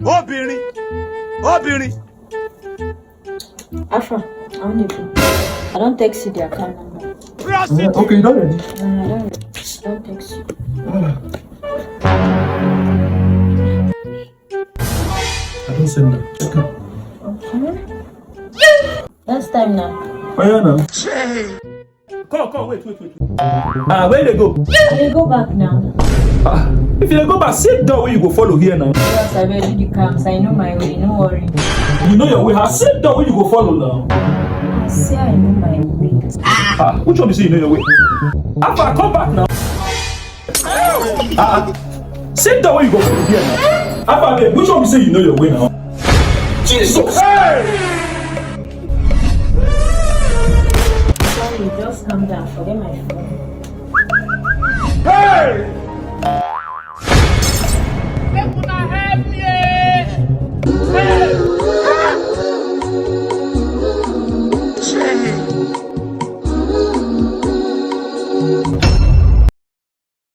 Obìnrin. Obìnrin. Alpha, I want you. I don't text you the account number. Okay, you don't ready? I don't text you. I don't send that. Okay. That's time now. Oh, yeah, now. Come, wait. Where they go? They go back now. If you go back, sit down where you go follow here now. Yes, I will do the cams. I know my way. No worry. You know your way. Sit down where you go follow now. I say I know my way. Which one you say you know your way? Alpha, come back now. Sit down where you go follow here now. Alpha, babe, which one you say you know your way now? Jesus. Sorry, just calm down. Forget my phone. Hey!